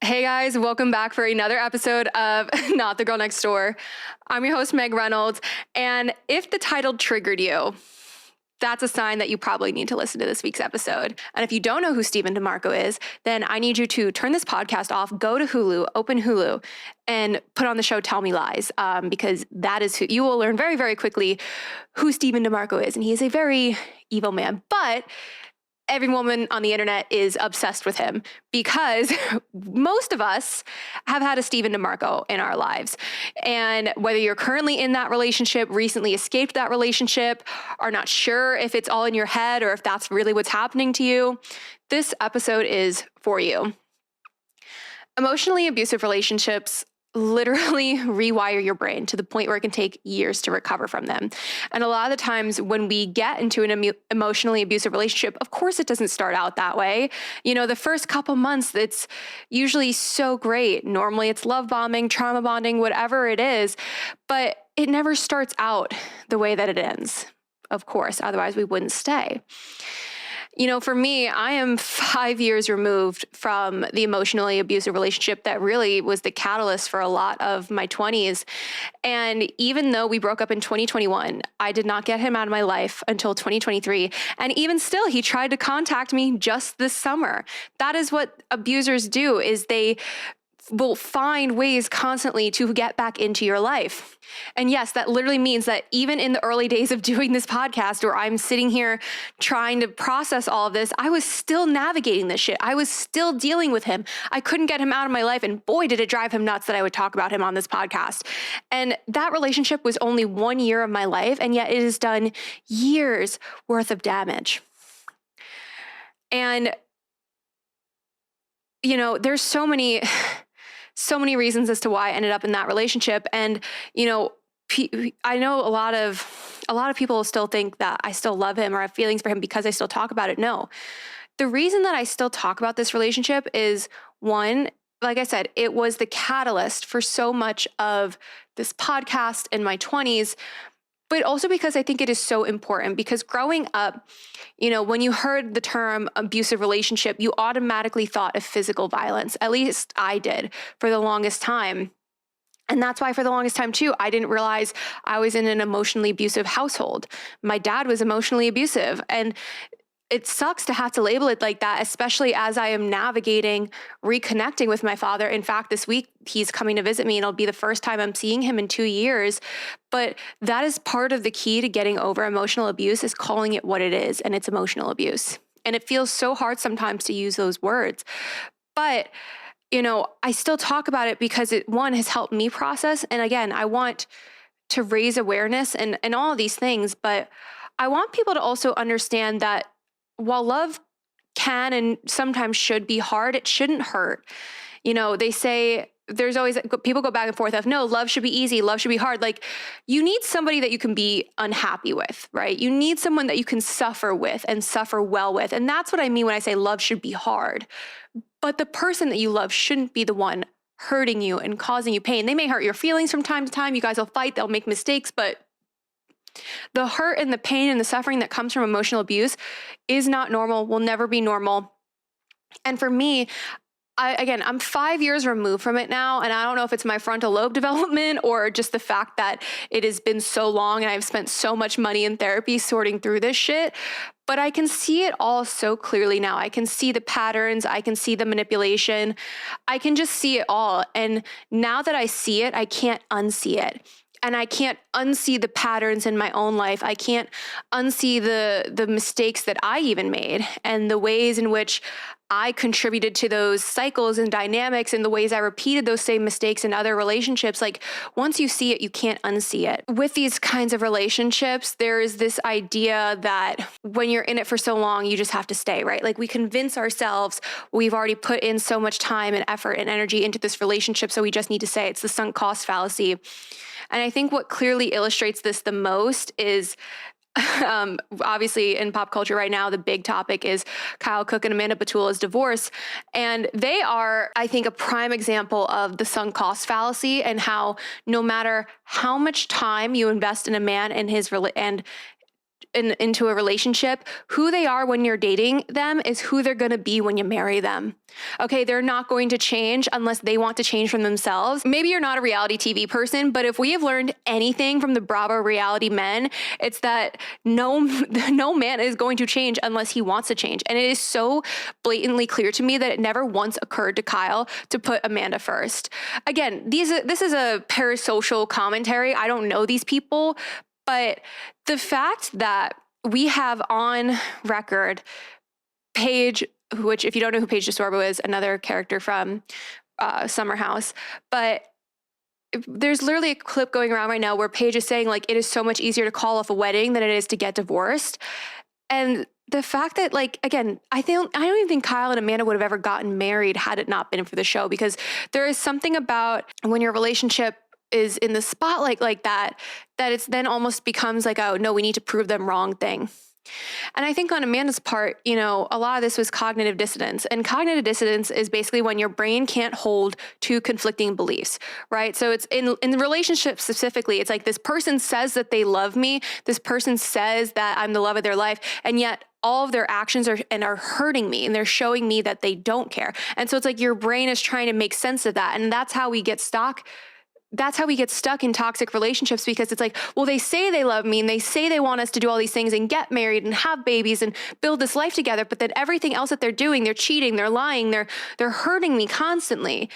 Hey guys, welcome back for another episode of Not the Girl Next Door. I'm your host, Meg Reynolds, and if the title triggered you, that's a sign that you probably need to listen to this week's episode. And if you don't know who Stephen DeMarco is, then I need you to turn this podcast off, go to Hulu, open Hulu, and put on the show Tell Me Lies, because that is who you will learn very, very quickly who Stephen DeMarco is. And he is a very evil man, but every woman on the internet is obsessed with him because most of us have had a Stephen DeMarco in our lives. And whether you're currently in that relationship, recently escaped that relationship, are not sure if it's all in your head or if that's really what's happening to you, this episode is for you. Emotionally abusive relationships literally rewire your brain to the point where it can take years to recover from them. And a lot of the times when we get into an emotionally abusive relationship, of course it doesn't start out that way. You know, the first couple months, it's usually so great. Normally it's love bombing, trauma bonding, whatever it is, but it never starts out the way that it ends, of course, otherwise we wouldn't stay. You know, for me, I am 5 years removed from the emotionally abusive relationship that really was the catalyst for a lot of my 20s. And even though we broke up in 2021, I did not get him out of my life until 2023. And even still, he tried to contact me just this summer. That is what abusers do, is they will find ways constantly to get back into your life. And yes, that literally means that even in the early days of doing this podcast, where I'm sitting here trying to process all of this, I was still navigating this shit. I was still dealing with him. I couldn't get him out of my life. And boy, did it drive him nuts that I would talk about him on this podcast. And that relationship was only 1 year of my life. And yet it has done years worth of damage. And, you know, there's so many reasons as to why I ended up in that relationship. And, you know, I know a lot of people still think that I still love him or have feelings for him because I still talk about it. No, the reason that I still talk about this relationship is, one, like I said, it was the catalyst for so much of this podcast in my 20s, but also because I think it is so important. Because growing up, you know, when you heard the term abusive relationship, you automatically thought of physical violence. At least I did for the longest time. And that's why for the longest time too, I didn't realize I was in an emotionally abusive household. My dad was emotionally abusive, and it sucks to have to label it like that, especially as I am navigating reconnecting with my father. In fact, this week he's coming to visit me, and it'll be the first time I'm seeing him in 2 years. But that is part of the key to getting over emotional abuse, is calling it what it is, and it's emotional abuse. And it feels so hard sometimes to use those words. But, you know, I still talk about it because it, one, has helped me process. And again, I want to raise awareness and all of these things, but I want people to also understand that while love can and sometimes should be hard, it shouldn't hurt. You know, they say there's always, people go back and forth of, no, love should be easy, love should be hard. Like, you need somebody that you can be unhappy with, right? You need someone that you can suffer with and suffer well with. And that's what I mean when I say love should be hard. But the person that you love shouldn't be the one hurting you and causing you pain. They may hurt your feelings from time to time. You guys will fight, they'll make mistakes, but the hurt and the pain and the suffering that comes from emotional abuse is not normal, will never be normal. And for me, I'm 5 years removed from it now, and I don't know if it's my frontal lobe development or just the fact that it has been so long and I've spent so much money in therapy sorting through this shit, but I can see it all so clearly now. I can see the patterns, I can see the manipulation, I can just see it all. And now that I see it, I can't unsee it. And I can't unsee the patterns in my own life. I can't unsee the mistakes that I even made and the ways in which I contributed to those cycles and dynamics and the ways I repeated those same mistakes in other relationships. Like, once you see it, you can't unsee it. With these kinds of relationships, there is this idea that when you're in it for so long, you just have to stay, right? Like, we convince ourselves we've already put in so much time and effort and energy into this relationship, so we just need to stay. It's the sunk cost fallacy. And I think what clearly illustrates this the most is, obviously in pop culture right now, the big topic is Kyle Cook and Amanda Batula's divorce. And they are, I think, a prime example of the sunk cost fallacy, and how no matter how much time you invest in a man and into a relationship, who they are when you're dating them is who they're going to be when you marry them. Okay, they're not going to change unless they want to change from themselves. Maybe you're not a reality TV person, but if we have learned anything from the Bravo reality men, it's that no man is going to change unless he wants to change. And it is so blatantly clear to me that it never once occurred to Kyle to put Amanda first. Again, this is a parasocial commentary. I don't know these people, but the fact that we have on record Paige, which if you don't know who Paige DeSorbo is, another character from Summer House, but there's literally a clip going around right now where Paige is saying like, it is so much easier to call off a wedding than it is to get divorced. And the fact that like, again, I don't even think Kyle and Amanda would have ever gotten married had it not been for the show, because there is something about when your relationship is in the spotlight like that it's then almost becomes like, oh no, we need to prove them wrong thing. And I think on Amanda's part, you know, a lot of this was cognitive dissonance. And cognitive dissonance is basically when your brain can't hold two conflicting beliefs, right? So it's in relationships specifically, it's like this person says that they love me, this person says that I'm the love of their life, and yet all of their actions are hurting me, and they're showing me that they don't care. And so it's like your brain is trying to make sense of that. And that's how we get stuck. That's how we get stuck in toxic relationships, because it's like, well, they say they love me and they say they want us to do all these things and get married and have babies and build this life together. But then everything else that they're doing, they're cheating, they're lying, they're hurting me constantly.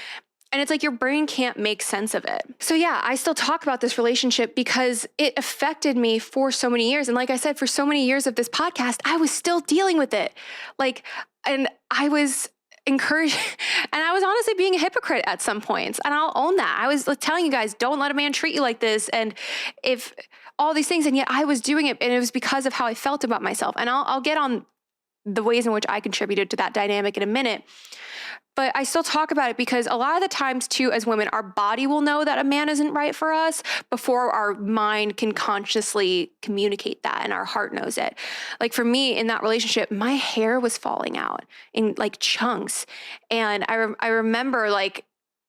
And it's like your brain can't make sense of it. So yeah, I still talk about this relationship because it affected me for so many years. And like I said, for so many years of this podcast, I was still dealing with it. And I was encourage, and I was honestly being a hypocrite at some points, and I'll own that. I was telling you guys, don't let a man treat you like this, and if all these things, and yet I was doing it, and it was because of how I felt about myself. And I'll get on the ways in which I contributed to that dynamic in a minute. But I still talk about it because a lot of the times too, as women, our body will know that a man isn't right for us before our mind can consciously communicate that, and our heart knows it. Like for me in that relationship, my hair was falling out in like chunks. And I remember like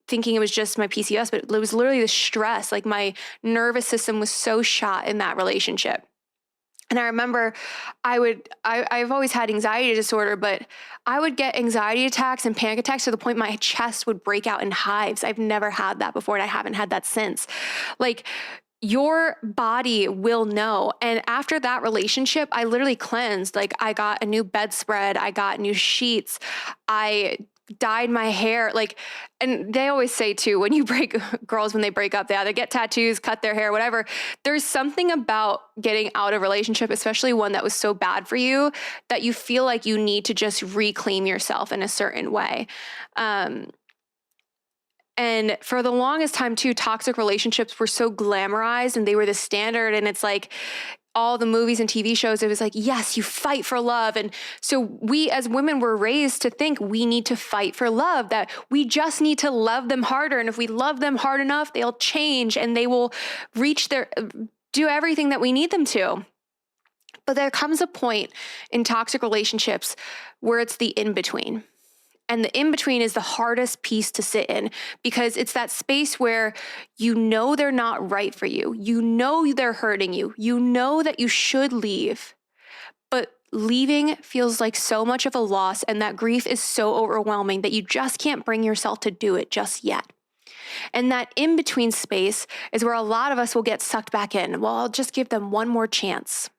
thinking it was just my PCOS, but it was literally the stress. Like my nervous system was so shot in that relationship. And I remember I've always had anxiety disorder, but I would get anxiety attacks and panic attacks to the point my chest would break out in hives. I've never had that before, and I haven't had that since. Like, your body will know. And after that relationship, I literally cleansed. Like, I got a new bedspread, I got new sheets, I dyed my hair. Like, and they always say too, when you girls, when they break up, they either get tattoos, cut their hair, whatever. There's something about getting out of a relationship, especially one that was so bad for you, that you feel like you need to just reclaim yourself in a certain way. And for the longest time too, toxic relationships were so glamorized and they were the standard. And it's like, all the movies and TV shows, it was like, yes, you fight for love. And so we as women were raised to think we need to fight for love, that we just need to love them harder. And if we love them hard enough, they'll change and they will do everything that we need them to. But there comes a point in toxic relationships where it's the in-between. And the in-between is the hardest piece to sit in, because it's that space where you know they're not right for you. You know they're hurting you. You know that you should leave. But leaving feels like so much of a loss, and that grief is so overwhelming that you just can't bring yourself to do it just yet. And that in-between space is where a lot of us will get sucked back in. Well, I'll just give them one more chance.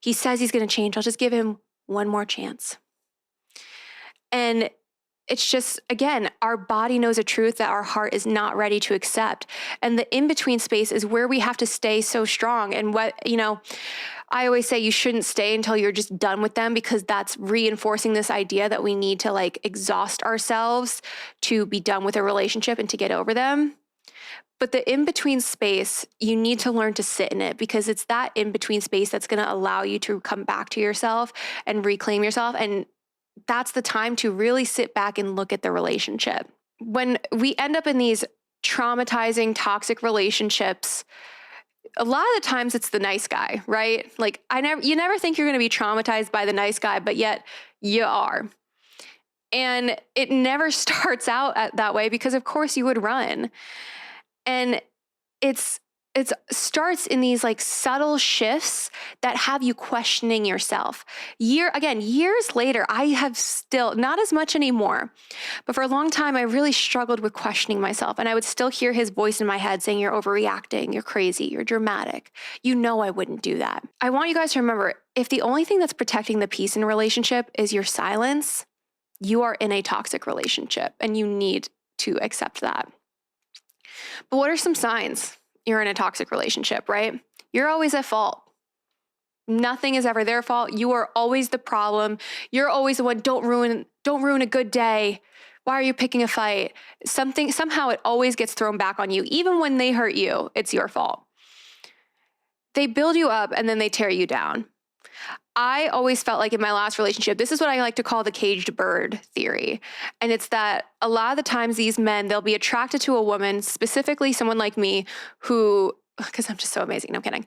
He says he's going to change. I'll just give him one more chance. And it's just, again, our body knows a truth that our heart is not ready to accept. And the in-between space is where we have to stay so strong. And I always say you shouldn't stay until you're just done with them, because that's reinforcing this idea that we need to like exhaust ourselves to be done with a relationship and to get over them. But the in-between space, you need to learn to sit in it, because it's that in-between space that's going to allow you to come back to yourself and reclaim yourself. And that's the time to really sit back and look at the relationship. When we end up in these traumatizing, toxic relationships, a lot of the times it's the nice guy, right? Like you never think you're going to be traumatized by the nice guy, but yet you are. And it never starts out that way, because of course you would run. And it's it starts in these like subtle shifts that have you questioning yourself. Years later, I have still, not as much anymore, but for a long time, I really struggled with questioning myself. And I would still hear his voice in my head saying, you're overreacting, you're crazy, you're dramatic. You know I wouldn't do that. I want you guys to remember, if the only thing that's protecting the peace in a relationship is your silence, you are in a toxic relationship and you need to accept that. But what are some signs you're in a toxic relationship, right? You're always at fault. Nothing is ever their fault. You are always the problem. You're always the one, don't ruin a good day. Why are you picking a fight? Somehow it always gets thrown back on you. Even when they hurt you, it's your fault. They build you up and then they tear you down. I always felt like in my last relationship, this is what I like to call the caged bird theory. And it's that a lot of the times these men, they'll be attracted to a woman, specifically someone like me who, because I'm just so amazing. No, I'm kidding.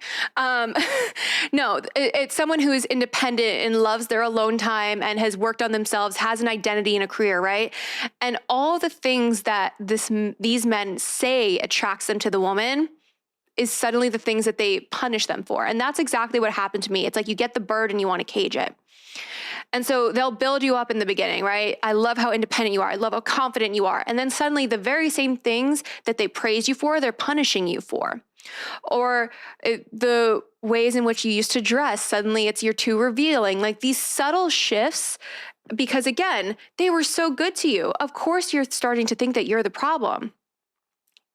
No, it's someone who is independent and loves their alone time and has worked on themselves, has an identity and a career, right? And all the things that these men say attracts them to the woman is suddenly the things that they punish them for. And that's exactly what happened to me. It's like you get the bird and you want to cage it. And so they'll build you up in the beginning, right? I love how independent you are. I love how confident you are. And then suddenly the very same things that they praise you for, they're punishing you for. Or the ways in which you used to dress, suddenly you're too revealing. Like these subtle shifts, because again, they were so good to you. Of course, you're starting to think that you're the problem.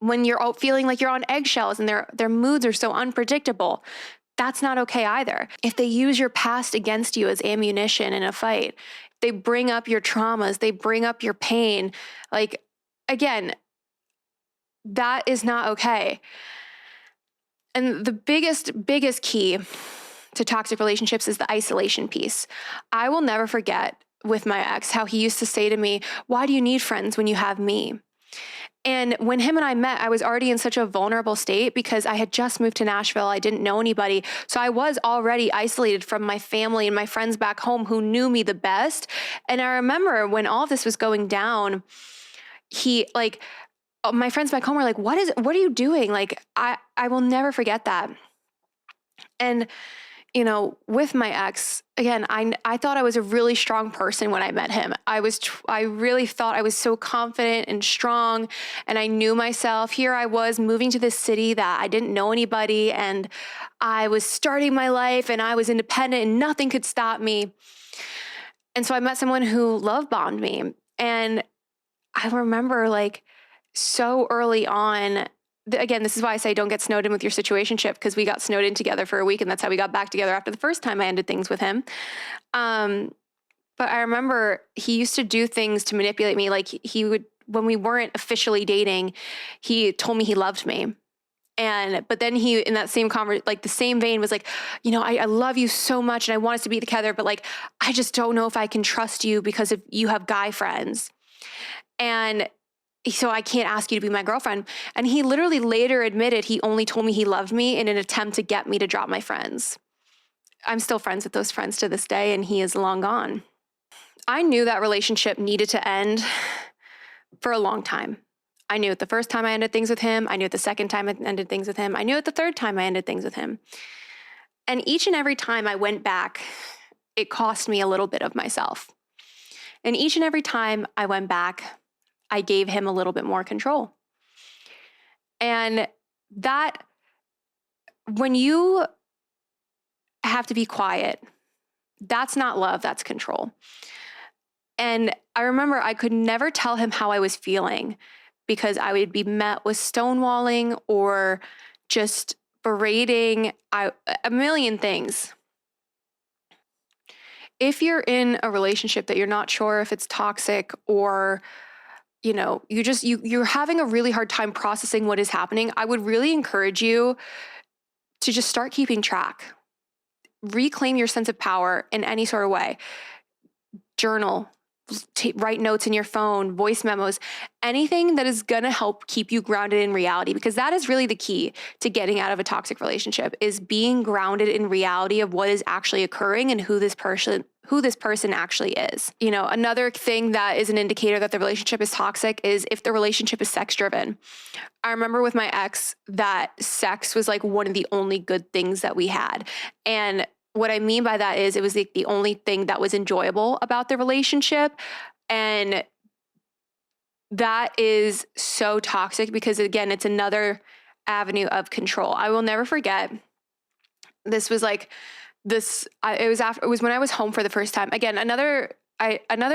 When you're feeling like you're on eggshells and their moods are so unpredictable, that's not okay either. If they use your past against you as ammunition in a fight, they bring up your traumas, they bring up your pain. Like, again, that is not okay. And the biggest key to toxic relationships is the isolation piece. I will never forget with my ex how he used to say to me, why do you need friends when you have me? And when him and I met, I was already in such a vulnerable state because I had just moved to Nashville. I didn't know anybody. So I was already isolated from my family and my friends back home who knew me the best. And I remember when all of this was going down, my friends back home were like, what are you doing? Like, I will never forget that. And with my ex, again, I thought I was a really strong person when I met him. I really thought I was so confident and strong, and I knew myself. Here I was moving to this city that I didn't know anybody, and I was starting my life, and I was independent, and nothing could stop me. And so I met someone who love bombed me. And I remember so early on, again, this is why I say don't get snowed in with your situationship, because we got snowed in together for a week, and that's how we got back together after the first time I ended things with him. But I remember he used to do things to manipulate me. Like he would, when we weren't officially dating, he told me he loved me. But then he, in that same the same vein, was like, I love you so much and I want us to be together, but I just don't know if I can trust you because if you have guy friends. And so I can't ask you to be my girlfriend. And he literally later admitted he only told me he loved me in an attempt to get me to drop my friends. I'm still friends with those friends to this day, and he is long gone. I knew that relationship needed to end for a long time. I knew it the first time I ended things with him. I knew it the second time I ended things with him. I knew it the third time I ended things with him. And each and every time I went back, it cost me a little bit of myself. And each and every time I went back, I gave him a little bit more control. And that, when you have to be quiet, that's not love, that's control. And I remember I could never tell him how I was feeling because I would be met with stonewalling or just berating, a million things. If you're in a relationship that you're not sure if it's toxic or you're having a really hard time processing what is happening, I would really encourage you to just start keeping track. Reclaim your sense of power in any sort of way. Journal, write notes in your phone, voice memos, anything that is going to help keep you grounded in reality, because that is really the key to getting out of a toxic relationship, is being grounded in reality of what is actually occurring and who who this person actually is. You know, another thing that is an indicator that the relationship is toxic is if the relationship is sex driven. I remember with my ex that sex was like one of the only good things that we had. And what I mean by that is it was the only thing that was enjoyable about the relationship. And that is so toxic because, again, it's another avenue of control. I will never forget. This was like it was when I was home for the first time. Again, another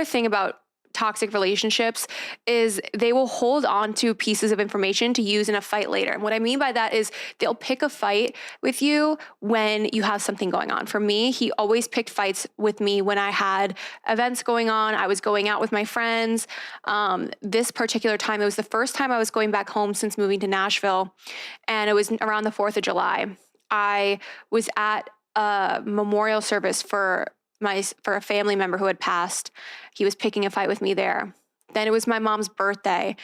thing about toxic relationships is they will hold on to pieces of information to use in a fight later. And what I mean by that is they'll pick a fight with you when you have something going on. For me, he always picked fights with me when I had events going on. I was going out with my friends. This particular time, it was the first time I was going back home since moving to Nashville. And it was around the 4th of July. I was at a memorial service for a family member who had passed. He was picking a fight with me there. Then it was my mom's birthday,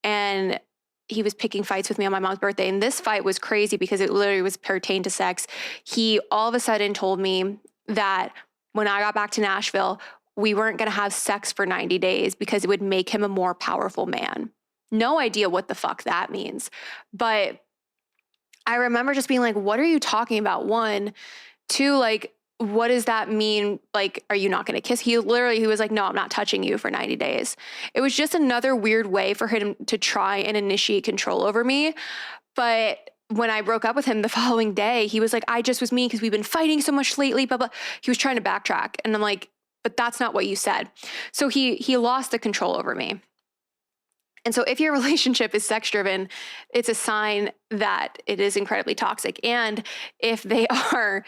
and he was picking fights with me on my mom's birthday. And this fight was crazy because it literally was pertained to sex. He all of a sudden told me that when I got back to Nashville, we weren't going to have sex for 90 days because it would make him a more powerful man. No idea what the fuck that means. But I remember just being like, what are you talking about? One, two, like, what does that mean? Like, are you not going to kiss? He was like, no, I'm not touching you for 90 days. It was just another weird way for him to try and initiate control over me. But when I broke up with him the following day, he was like, I just was mean because we've been fighting so much lately, blah, blah. He was trying to backtrack. And I'm like, but that's not what you said. So he lost the control over me. And so if your relationship is sex driven, it's a sign that it is incredibly toxic. And if they are,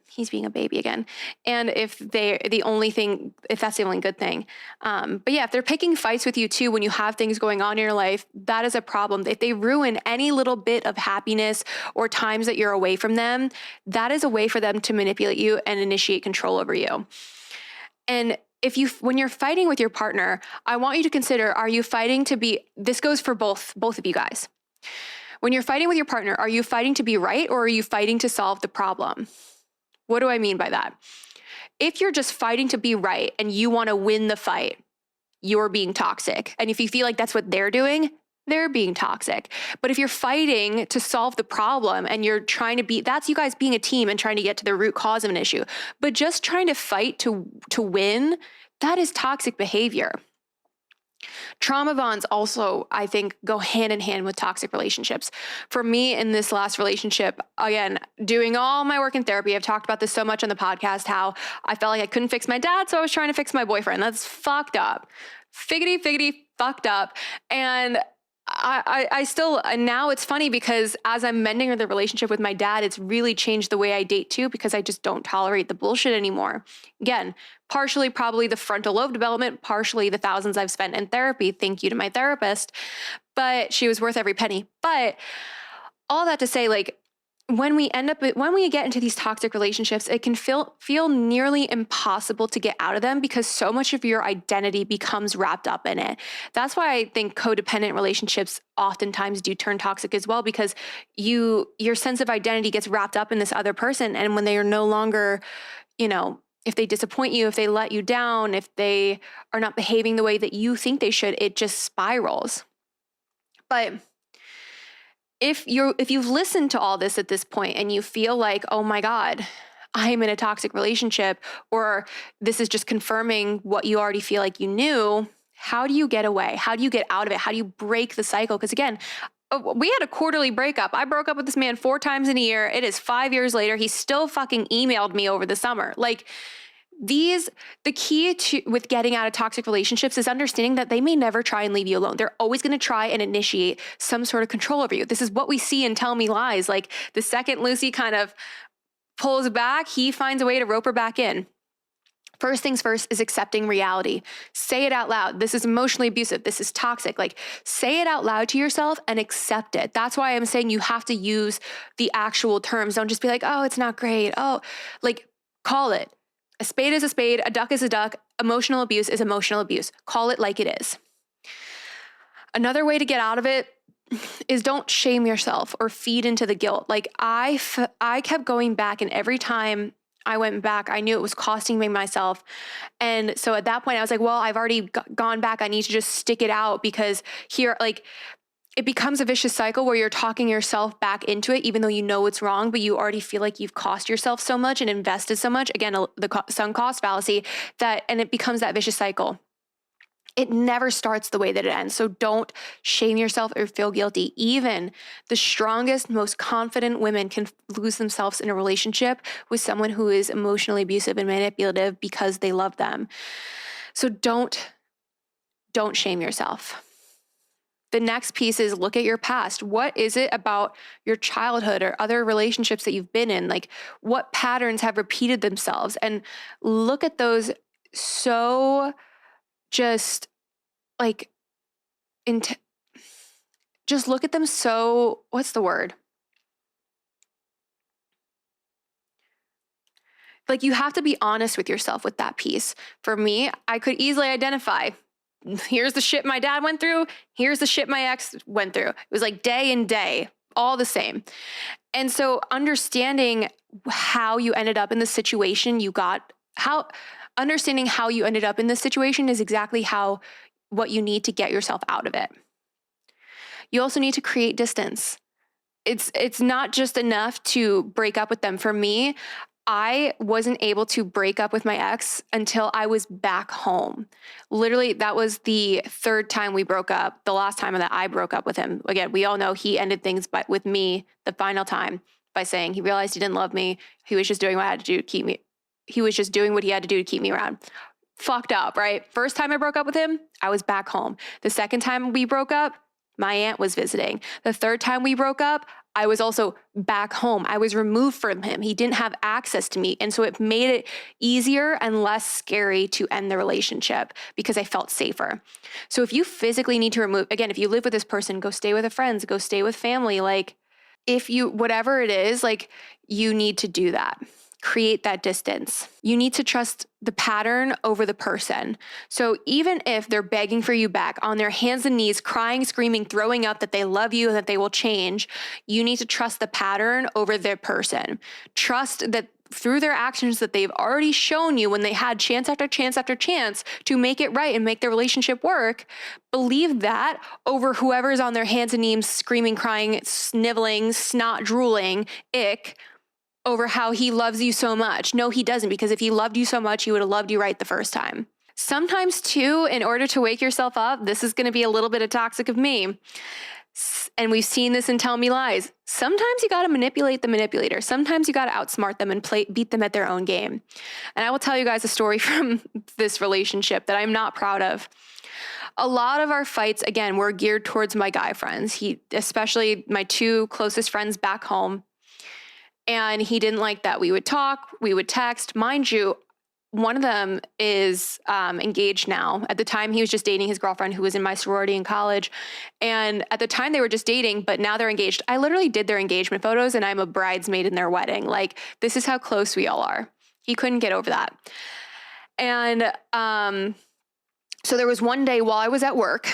he's being a baby again. And if that's the only good thing. But yeah, if they're picking fights with you too, when you have things going on in your life, that is a problem. If they ruin any little bit of happiness or times that you're away from them, that is a way for them to manipulate you and initiate control over you. And when you're fighting with your partner, I want you to consider, are you fighting to be, this goes for both of you guys. When you're fighting with your partner, are you fighting to be right or are you fighting to solve the problem? What do I mean by that? If you're just fighting to be right and you want to win the fight, you're being toxic. And if you feel like that's what they're doing, they're being toxic. But if you're fighting to solve the problem and you're trying to that's you guys being a team and trying to get to the root cause of an issue. But just trying to fight to win, that is toxic behavior. Trauma bonds also, I think, go hand in hand with toxic relationships. For me, in this last relationship, again, doing all my work in therapy, I've talked about this so much on the podcast, how I felt like I couldn't fix my dad, so I was trying to fix my boyfriend. That's fucked up. Figgity fucked up. And I still, and now it's funny because as I'm mending the relationship with my dad, it's really changed the way I date too, because I just don't tolerate the bullshit anymore. Again, partially probably the frontal lobe development, partially the thousands I've spent in therapy. Thank you to my therapist, but she was worth every penny. But all that to say, like, when we get into these toxic relationships, it can feel nearly impossible to get out of them because so much of your identity becomes wrapped up in it. That's why I think codependent relationships oftentimes do turn toxic as well, because your sense of identity gets wrapped up in this other person. And when they are no longer, if they disappoint you, if they let you down, if they are not behaving the way that you think they should, it just spirals. But if you've listened to all this at this point and you feel like, oh my God, I'm in a toxic relationship, or this is just confirming what you already feel like you knew, how do you get away? How do you get out of it? How do you break the cycle? Because again, we had a quarterly breakup. I broke up with this man 4 times in a year. It is 5 years later. He still fucking emailed me over the summer. Like, the key with getting out of toxic relationships is understanding that they may never try and leave you alone. They're always going to try and initiate some sort of control over you. This is what we see in Tell Me Lies. Like, the second Lucy kind of pulls back, he finds a way to rope her back in. First things first is accepting reality. Say it out loud. This is emotionally abusive. This is toxic. Like, say it out loud to yourself and accept it. That's why I'm saying you have to use the actual terms. Don't just be like, oh, it's not great. Oh, like, call it. A spade is a spade, a duck is a duck, emotional abuse is emotional abuse. Call it like it is. Another way to get out of it is don't shame yourself or feed into the guilt. Like, I kept going back, and every time I went back. I knew it was costing me myself. And so at that point, I was like, well, I've already gone back. I need to just stick it out, because here, like, it becomes a vicious cycle where you're talking yourself back into it, even though you know it's wrong, but you already feel like you've cost yourself so much and invested so much. Again, the sunk cost fallacy, and it becomes that vicious cycle. It never starts the way that it ends. So don't shame yourself or feel guilty. Even the strongest, most confident women can lose themselves in a relationship with someone who is emotionally abusive and manipulative because they love them. So don't shame yourself. The next piece is look at your past. What is it about your childhood or other relationships that you've been in? Like, what patterns have repeated themselves? And look at those so just like, just look at them so, what's the word? Like, you have to be honest with yourself with that piece. For me, I could easily identify, here's the shit my dad went through, here's the shit my ex went through. It was like day and day, all the same. And so understanding how you ended up in the situation understanding how you ended up in this situation is exactly what you need to get yourself out of it. You also need to create distance. It's not just enough to break up with them. For me, I wasn't able to break up with my ex until I was back home. Literally, that was the third time we broke up. The last time that I broke up with him. Again, we all know he ended things with me the final time by saying he realized he didn't love me. He was just doing what I had to do to keep me. He was just doing what he had to do to keep me around. Fucked up, right? First time I broke up with him, I was back home. The second time we broke up, my aunt was visiting. The third time we broke up, I was also back home. I was removed from him. He didn't have access to me. And so it made it easier and less scary to end the relationship because I felt safer. So if you physically need to remove, again, if you live with this person, go stay with friends, go stay with family. Like, whatever it is, like, you need to do that. Create that distance. You need to trust the pattern over the person. So even if they're begging for you back on their hands and knees, crying, screaming, throwing up that they love you and that they will change, you need to trust the pattern over their person. Trust that through their actions that they've already shown you when they had chance after chance after chance to make it right and make their relationship work, believe that over whoever's on their hands and knees, screaming, crying, sniveling, snot drooling, over how he loves you so much. No, he doesn't, because if he loved you so much, he would have loved you right the first time. Sometimes too, in order to wake yourself up, this is going to be a little bit of toxic of me. And we've seen this in Tell Me Lies. Sometimes you got to manipulate the manipulator. Sometimes you got to outsmart them and beat them at their own game. And I will tell you guys a story from this relationship that I'm not proud of. A lot of our fights, again, were geared towards my guy friends. Especially my two closest friends back home. And he didn't like that. We would talk, we would text. Mind you, one of them is engaged now. At the time, he was just dating his girlfriend who was in my sorority in college. And at the time, they were just dating, but now they're engaged. I literally did their engagement photos and I'm a bridesmaid in their wedding. Like, this is how close we all are. He couldn't get over that. And so there was one day while I was at work,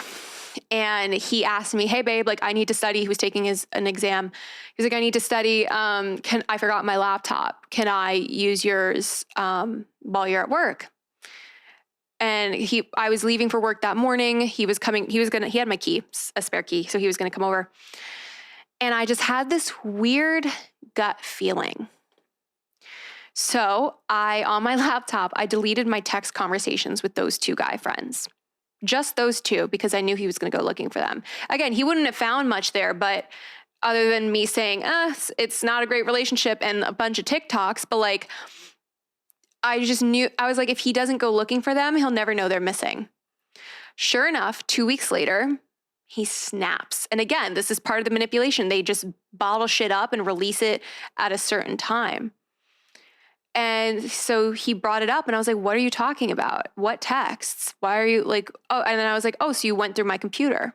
and he asked me, hey babe, like, I need to study. He was taking an exam. He's like, I need to study. I forgot my laptop. Can I use yours while you're at work? And I was leaving for work that morning. He had my key, a spare key. So he was going to come over. And I just had this weird gut feeling. So on my laptop, I deleted my text conversations with those two guy friends. Just those two, because I knew he was going to go looking for them. Again, he wouldn't have found much there, but other than me saying, it's not a great relationship and a bunch of TikToks, but like, I just knew, I was like, if he doesn't go looking for them, he'll never know they're missing. Sure enough, 2 weeks later, he snaps. And again, this is part of the manipulation. They just bottle shit up and release it at a certain time. And so he brought it up and I was like, what are you talking about? What texts? Why are you like, oh, and then I was like, oh, so you went through my computer.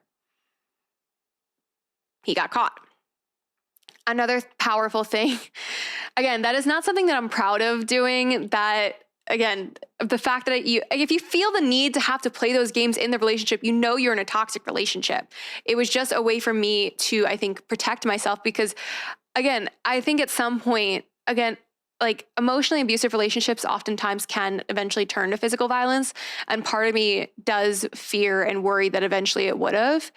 He got caught. Another powerful thing. Again, that is not something that I'm proud of doing. That, again, the fact that if you feel the need to have to play those games in the relationship, you know you're in a toxic relationship. It was just a way for me to, I think, protect myself because, again, I think at some point, again, like emotionally abusive relationships oftentimes can eventually turn to physical violence. And part of me does fear and worry that eventually it would have.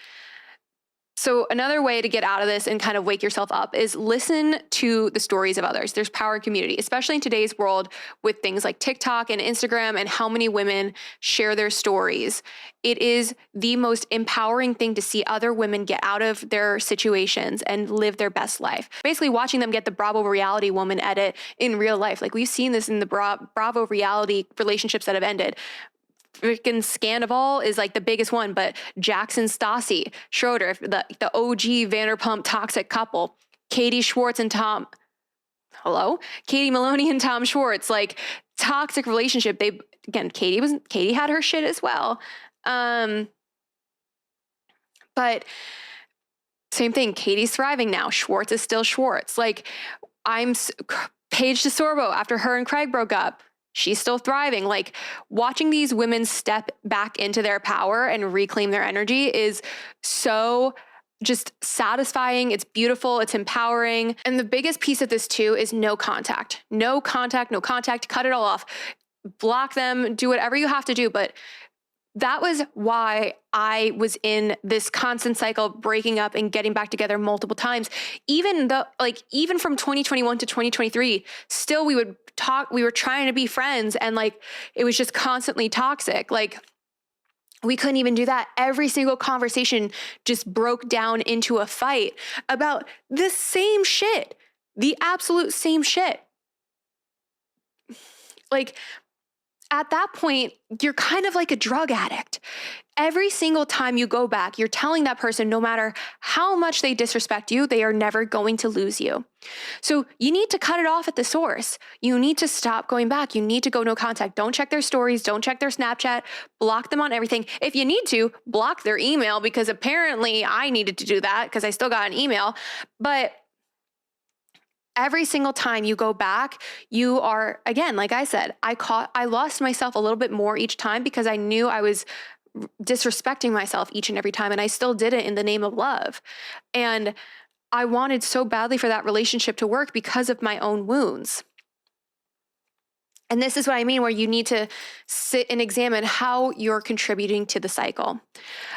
So another way to get out of this and kind of wake yourself up is listen to the stories of others. There's power in community, especially in today's world with things like TikTok and Instagram and how many women share their stories. It is the most empowering thing to see other women get out of their situations and live their best life. Basically watching them get the Bravo reality woman edit in real life. Like we've seen this in the Bravo reality relationships that have ended. Freaking Scandival is like the biggest one, but Jackson Stassi, Schroeder, the OG Vanderpump toxic couple, Katie Schwartz and Tom, Katie Maloney and Tom Schwartz, like toxic relationship. Katie had her shit as well. But same thing, Katie's thriving now. Schwartz is still Schwartz. Like Paige DeSorbo after her and Craig broke up. She's still thriving. Like watching these women step back into their power and reclaim their energy is so just satisfying. It's beautiful. It's empowering. And the biggest piece of this too is no contact. No contact, no contact. Cut it all off. Block them. Do whatever you have to do. But that was why I was in this constant cycle of breaking up and getting back together multiple times. Even from 2021 to 2023, still we would talk, we were trying to be friends and like, it was just constantly toxic. Like we couldn't even do that. Every single conversation just broke down into a fight about the same shit, the absolute same shit. Like, at that point, you're kind of like a drug addict. Every single time you go back, you're telling that person no matter how much they disrespect you, they are never going to lose you. So you need to cut it off at the source. You need to stop going back. You need to go no contact. Don't check their stories. Don't check their Snapchat. Block them on everything. If you need to, block their email, because apparently I needed to do that because I still got an email. But every single time you go back, you are, again, like I said, I lost myself a little bit more each time because I knew I was disrespecting myself each and every time. And I still did it in the name of love. And I wanted so badly for that relationship to work because of my own wounds. And this is what I mean, where you need to sit and examine how you're contributing to the cycle.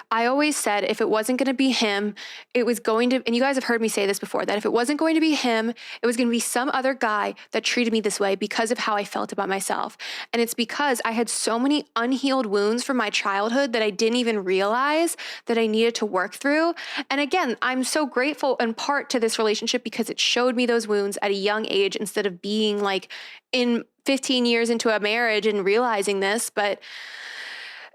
I always said if it wasn't going to be him, it was going to, and you guys have heard me say this before, that if it wasn't going to be him, it was going to be some other guy that treated me this way because of how I felt about myself. And it's because I had so many unhealed wounds from my childhood that I didn't even realize that I needed to work through. And again, I'm so grateful in part to this relationship because it showed me those wounds at a young age instead of being like in 15 years into a marriage and realizing this. But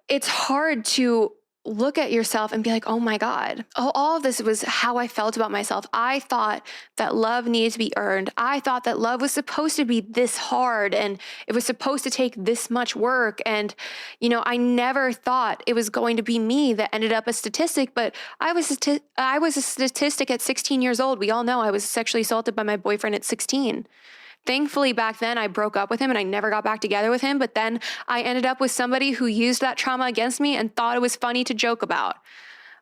it's hard to look at yourself and be like, oh my God, all of this was how I felt about myself. I thought that love needed to be earned. I thought that love was supposed to be this hard and it was supposed to take this much work. And, I never thought it was going to be me that ended up a statistic, but I was a statistic at 16 years old. We all know I was sexually assaulted by my boyfriend at 16. Thankfully, back then I broke up with him and I never got back together with him. But then I ended up with somebody who used that trauma against me and thought it was funny to joke about.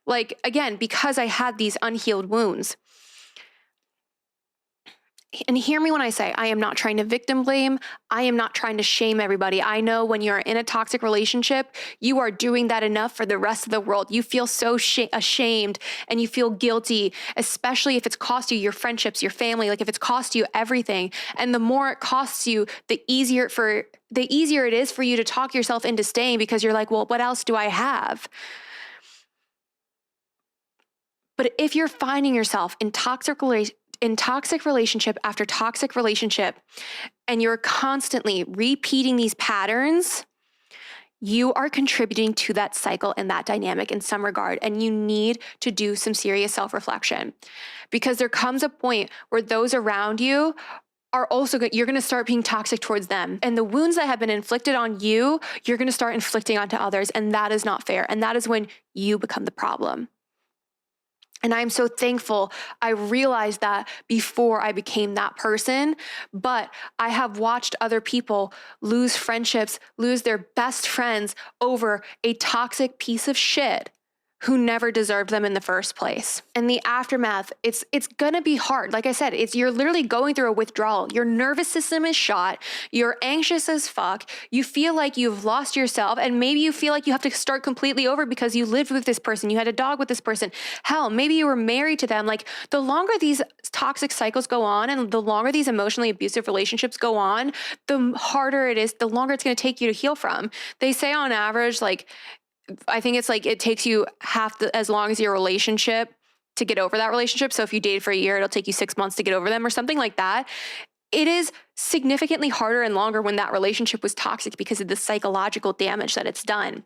Like, again, because I had these unhealed wounds. And hear me when I say, I am not trying to victim blame. I am not trying to shame everybody. I know when you're in a toxic relationship, you are doing that enough for the rest of the world. You feel so ashamed and you feel guilty, especially if it's cost you your friendships, your family, like if it's cost you everything. And the more it costs you, the easier it is for you to talk yourself into staying because you're like, well, what else do I have? But if you're finding yourself in toxic relationship after toxic relationship, and you're constantly repeating these patterns, you are contributing to that cycle and that dynamic in some regard. And you need to do some serious self-reflection because there comes a point where those around you are also you're going to start being toxic towards them. And the wounds that have been inflicted on you, you're going to start inflicting onto others. And that is not fair. And that is when you become the problem. And I'm so thankful I realized that before I became that person, but I have watched other people lose friendships, lose their best friends over a toxic piece of shit who never deserved them in the first place. And the aftermath, it's gonna be hard. Like I said, you're literally going through a withdrawal. Your nervous system is shot. You're anxious as fuck. You feel like you've lost yourself, and maybe you feel like you have to start completely over because you lived with this person, you had a dog with this person. Hell, maybe you were married to them. Like, the longer these toxic cycles go on and the longer these emotionally abusive relationships go on, the harder it is, the longer it's gonna take you to heal from. They say on average, like, I think it's like it takes you as long as your relationship to get over that relationship. So if you dated for a year, it'll take you 6 months to get over them or something like that. It is significantly harder and longer when that relationship was toxic because of the psychological damage that it's done.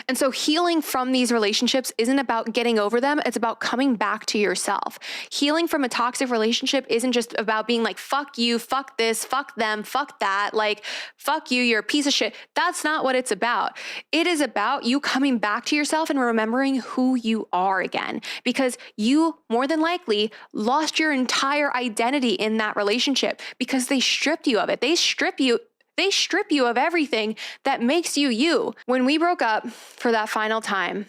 And so healing from these relationships isn't about getting over them. It's about coming back to yourself. Healing from a toxic relationship isn't just about being like, fuck you, fuck this, fuck them, fuck that. Like, fuck you, you're a piece of shit. That's not what it's about. It is about you coming back to yourself and remembering who you are again, because you more than likely lost your entire identity in that relationship because they stripped you of it. They strip you of everything that makes you you. When we broke up for that final time,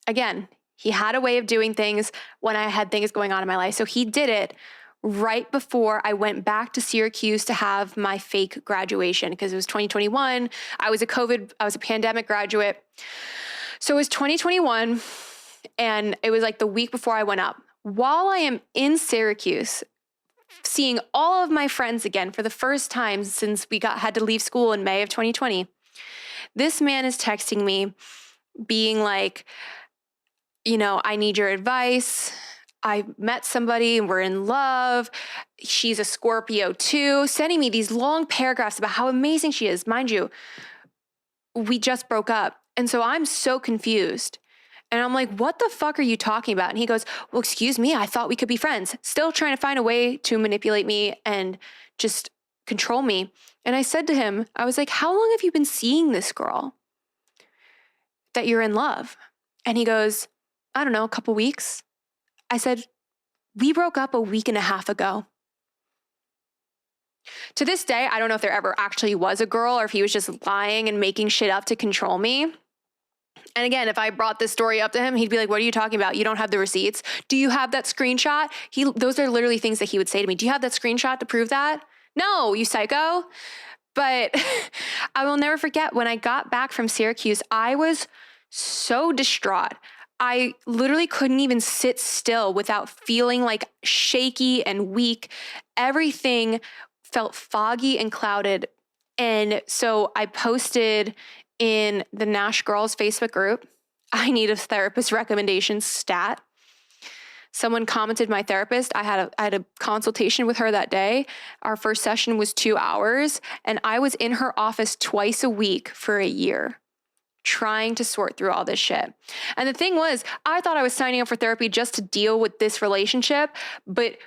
again, he had a way of doing things when I had things going on in my life. So he did it right before I went back to Syracuse to have my fake graduation, because it was 2021. I was a pandemic graduate. So it was 2021, and it was like the week before I went up. While I am in Syracuse, seeing all of my friends again for the first time since we had to leave school in May of 2020, this man is texting me being like, I need your advice. I met somebody and we're in love. She's a Scorpio too, sending me these long paragraphs about how amazing she is. Mind you, we just broke up. And so I'm so confused. And I'm like, what the fuck are you talking about? And he goes, well, excuse me, I thought we could be friends. Still trying to find a way to manipulate me and just control me. And I said to him, I was like, how long have you been seeing this girl that you're in love? And he goes, I don't know, a couple weeks. I said, we broke up a week and a half ago. To this day, I don't know if there ever actually was a girl or if he was just lying and making shit up to control me. And again, if I brought this story up to him, he'd be like, what are you talking about? You don't have the receipts. Do you have that screenshot? Those are literally things that he would say to me. Do you have that screenshot to prove that? No, you psycho. But I will never forget when I got back from Syracuse, I was so distraught. I literally couldn't even sit still without feeling like shaky and weak. Everything felt foggy and clouded. And so I posted in the Nash Girls Facebook group, I need a therapist recommendation stat. Someone commented my therapist. I had a consultation with her that day. Our first session was 2 hours, and I was in her office twice a week for a year, trying to sort through all this shit. And the thing was, I thought I was signing up for therapy just to deal with this relationship, but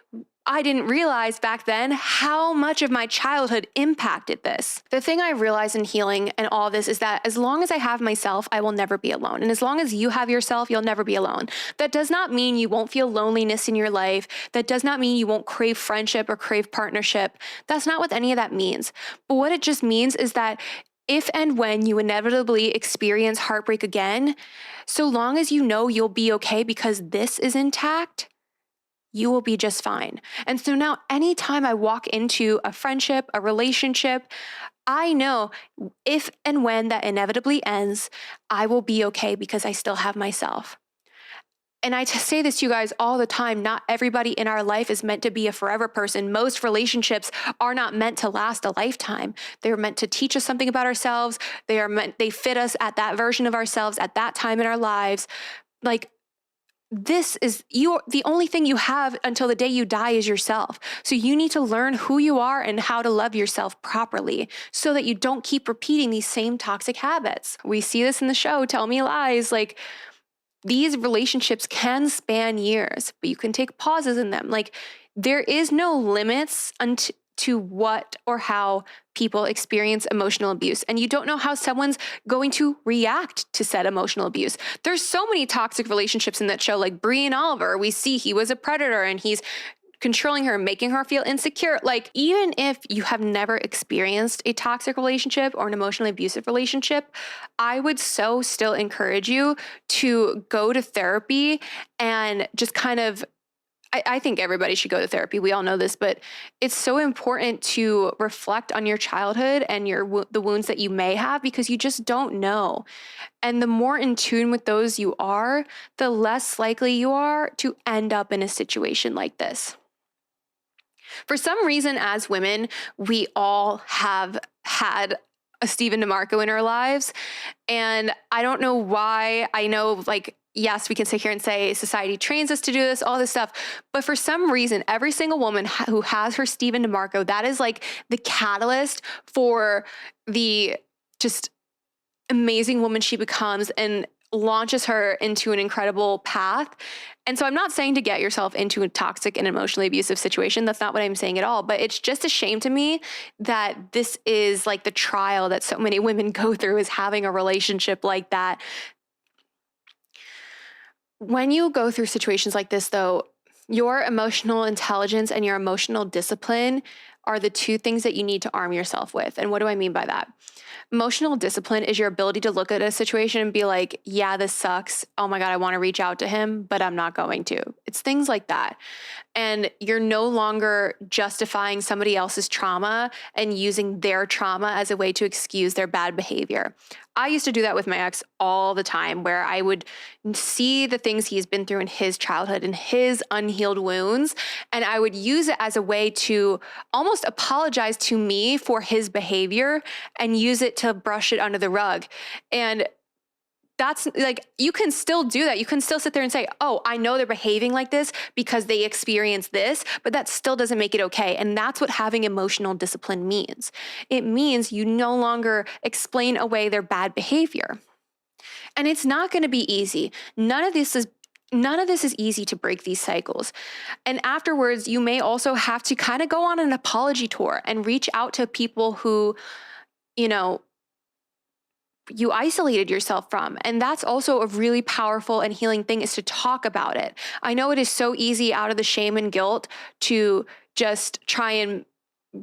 I didn't realize back then how much of my childhood impacted this. The thing I realized in healing and all this is that as long as I have myself, I will never be alone. And as long as you have yourself, you'll never be alone. That does not mean you won't feel loneliness in your life. That does not mean you won't crave friendship or crave partnership. That's not what any of that means. But what it just means is that if and when you inevitably experience heartbreak again, so long as you know you'll be okay because this is intact, you will be just fine. And so now anytime I walk into a friendship, a relationship, I know if and when that inevitably ends, I will be okay because I still have myself. And I say this to you guys all the time, not everybody in our life is meant to be a forever person. Most relationships are not meant to last a lifetime. They're meant to teach us something about ourselves. They fit us at that version of ourselves at that time in our lives. Like, this is the only thing you have until the day you die is yourself. So you need to learn who you are and how to love yourself properly so that you don't keep repeating these same toxic habits. We see this in the show, Tell Me Lies. Like, these relationships can span years, but you can take pauses in them. Like, there is no limits to what or how people experience emotional abuse. And you don't know how someone's going to react to said emotional abuse. There's so many toxic relationships in that show, like Bree and Oliver. We see he was a predator and he's controlling her, making her feel insecure. Like, even if you have never experienced a toxic relationship or an emotionally abusive relationship, I would so still encourage you to go to therapy and just kind of, I think everybody should go to therapy. We all know this, but it's so important to reflect on your childhood and the wounds that you may have, because you just don't know. And the more in tune with those you are, the less likely you are to end up in a situation like this. For some reason, as women, we all have had a Stephen DeMarco in our lives. And I don't know why. I know, like, yes, we can sit here and say society trains us to do this, all this stuff. But for some reason, every single woman who has her Stephen DeMarco, that is like the catalyst for the just amazing woman she becomes and launches her into an incredible path. And so I'm not saying to get yourself into a toxic and emotionally abusive situation. That's not what I'm saying at all. But it's just a shame to me that this is like the trial that so many women go through, is having a relationship like that. When you go through situations like this, though, your emotional intelligence and your emotional discipline are the two things that you need to arm yourself with. And what do I mean by that? Emotional discipline is your ability to look at a situation and be like, yeah, this sucks. Oh my God, I want to reach out to him, but I'm not going to. It's things like that. And you're no longer justifying somebody else's trauma and using their trauma as a way to excuse their bad behavior. I used to do that with my ex all the time, where I would see the things he's been through in his childhood and his unhealed wounds, and I would use it as a way to almost apologize to me for his behavior and use it to brush it under the rug. And that's like, you can still do that. You can still sit there and say, oh, I know they're behaving like this because they experienced this, but that still doesn't make it okay. And that's what having emotional discipline means. It means you no longer explain away their bad behavior. And it's not going to be easy. None of this is easy to break these cycles. And afterwards, you may also have to kind of go on an apology tour and reach out to people who, you isolated yourself from. And that's also a really powerful and healing thing, is to talk about it. I know it is so easy out of the shame and guilt to just try and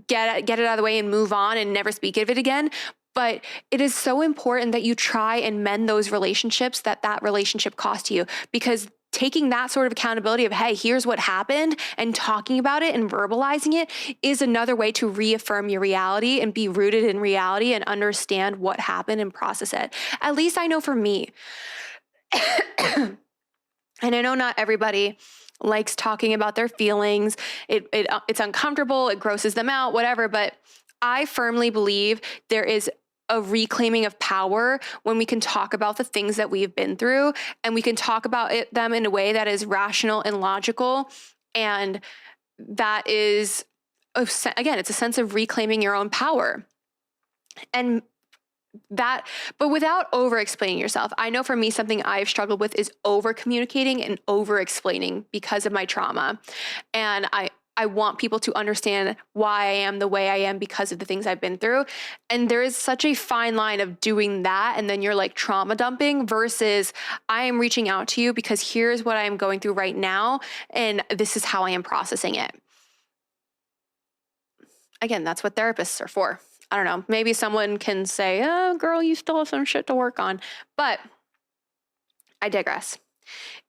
get it out of the way and move on and never speak of it again. But it is so important that you try and mend those relationships that relationship cost you, because taking that sort of accountability of, hey, here's what happened, and talking about it and verbalizing it is another way to reaffirm your reality and be rooted in reality and understand what happened and process it. At least I know for me. And I know not everybody likes talking about their feelings. It's uncomfortable. It grosses them out, whatever. But I firmly believe there is a reclaiming of power when we can talk about the things that we've been through, and we can talk about them in a way that is rational and logical. And that is, again, it's a sense of reclaiming your own power. And that, but without over explaining yourself. I know for me, something I've struggled with is over communicating and over explaining because of my trauma. And I want people to understand why I am the way I am because of the things I've been through. And there is such a fine line of doing that, and then you're like trauma dumping, versus I am reaching out to you because here's what I am going through right now, and this is how I am processing it. Again, that's what therapists are for. I don't know. Maybe someone can say, oh, girl, you still have some shit to work on. But I digress.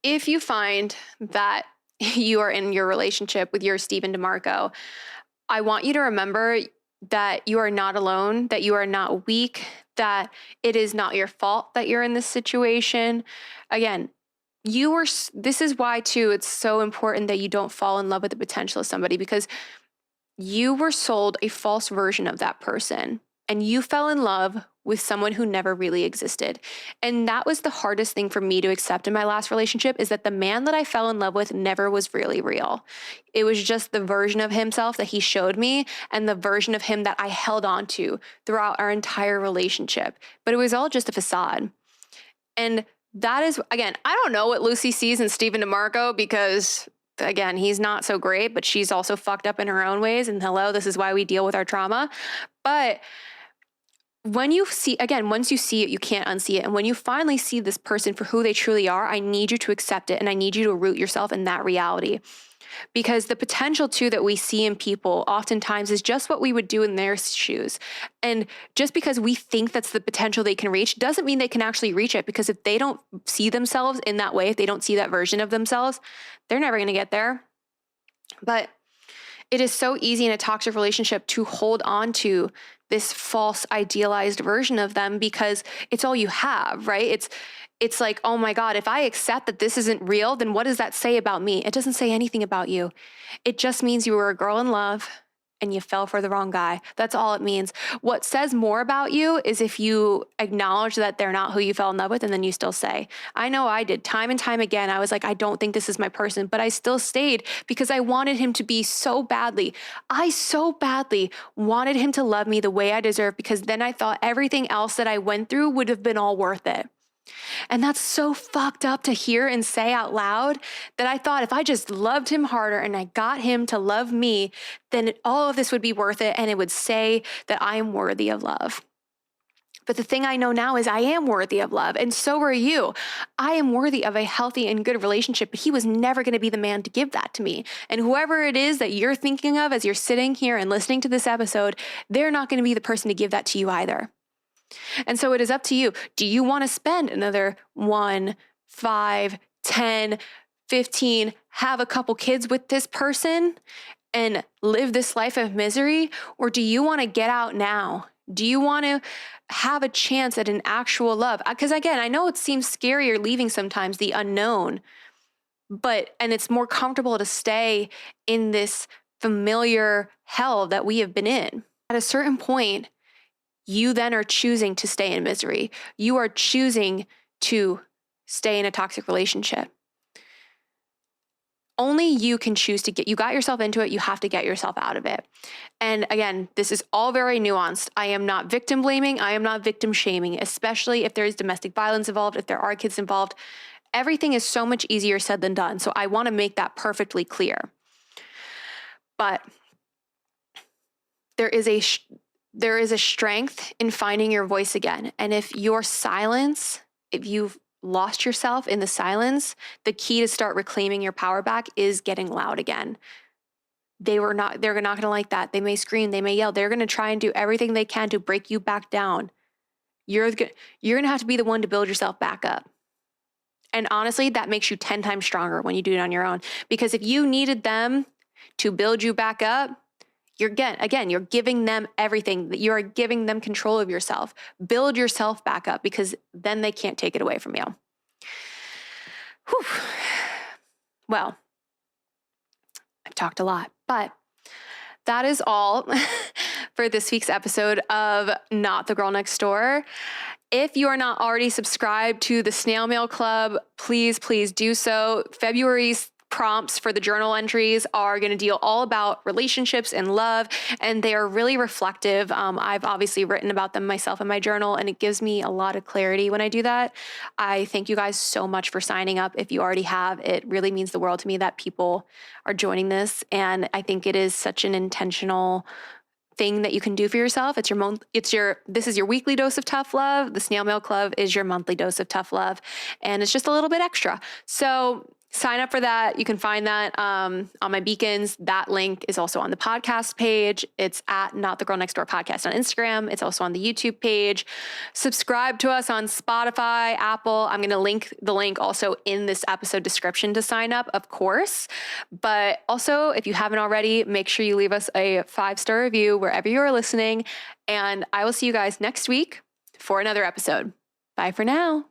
If you find that you are in your relationship with your Stephen DeMarco, I want you to remember that you are not alone, that you are not weak, that it is not your fault that you're in this situation. Again, this is why too, it's so important that you don't fall in love with the potential of somebody, because you were sold a false version of that person, and you fell in love with someone who never really existed. And that was the hardest thing for me to accept in my last relationship, is that the man that I fell in love with never was really real. It was just the version of himself that he showed me, and the version of him that I held on to throughout our entire relationship. But it was all just a facade. And that is, again, I don't know what Lucy sees in Stephen DeMarco, because again, he's not so great, but she's also fucked up in her own ways. And hello, this is why we deal with our trauma. But when you see, again, once you see it, you can't unsee it. And when you finally see this person for who they truly are, I need you to accept it. And I need you to root yourself in that reality. Because the potential too that we see in people oftentimes is just what we would do in their shoes. And just because we think that's the potential they can reach doesn't mean they can actually reach it, because if they don't see themselves in that way, if they don't see that version of themselves, they're never going to get there. But it is so easy in a toxic relationship to hold on to this false idealized version of them because it's all you have, right? It's like, oh my God, if I accept that this isn't real, then what does that say about me? It doesn't say anything about you. It just means you were a girl in love and you fell for the wrong guy. That's all it means. What says more about you is if you acknowledge that they're not who you fell in love with, and then you still say, I know I did time and time again. I was like, I don't think this is my person, but I still stayed because I wanted him to be so badly. I so badly wanted him to love me the way I deserve, because then I thought everything else that I went through would have been all worth it. And that's so fucked up to hear and say out loud, that I thought if I just loved him harder and I got him to love me, then all of this would be worth it. And it would say that I am worthy of love. But the thing I know now is I am worthy of love. And so are you. I am worthy of a healthy and good relationship, but he was never going to be the man to give that to me. And whoever it is that you're thinking of as you're sitting here and listening to this episode, they're not going to be the person to give that to you either. And so it is up to you. Do you want to spend another 1, 5, 10, 15, have a couple kids with this person and live this life of misery? Or do you want to get out now? Do you want to have a chance at an actual love? Because again, I know it seems scarier leaving sometimes, the unknown, and it's more comfortable to stay in this familiar hell that we have been in. At a certain point, you then are choosing to stay in misery. You are choosing to stay in a toxic relationship. Only you can choose to you got yourself into it. You have to get yourself out of it. And again, this is all very nuanced. I am not victim blaming. I am not victim shaming, especially if there is domestic violence involved, if there are kids involved. Everything is so much easier said than done. So I want to make that perfectly clear. But there is a strength in finding your voice again. And if you've lost yourself in the silence, the key to start reclaiming your power back is getting loud again. They're not going to like that. They may scream, they may yell. They're going to try and do everything they can to break you back down. You're going to have to be the one to build yourself back up. And honestly, that makes you 10 times stronger when you do it on your own. Because if you needed them to build you back up, you're giving them everything. You're giving them control of yourself. Build yourself back up, because then they can't take it away from you. Whew. Well, I've talked a lot, but that is all for this week's episode of Not the Girl Next Door. If you are not already subscribed to the Snail Mail Club, please do so. February's prompts for the journal entries are going to deal all about relationships and love, and they are really reflective. I've obviously written about them myself in my journal, and it gives me a lot of clarity when I do that. I thank you guys so much for signing up. If you already have, it really means the world to me that people are joining this, and I think it is such an intentional thing that you can do for yourself. This is your weekly dose of tough love. The Snail Mail Club is your monthly dose of tough love, and it's just a little bit extra. So sign up for that. You can find that on my beacons. That link is also on the podcast page. It's at Not the Girl Next Door Podcast on Instagram. It's also on the YouTube page. Subscribe to us on Spotify, Apple. I'm going to link the link also in this episode description to sign up, of course. But also, if you haven't already, make sure you leave us a 5-star review wherever you are listening. And I will see you guys next week for another episode. Bye for now.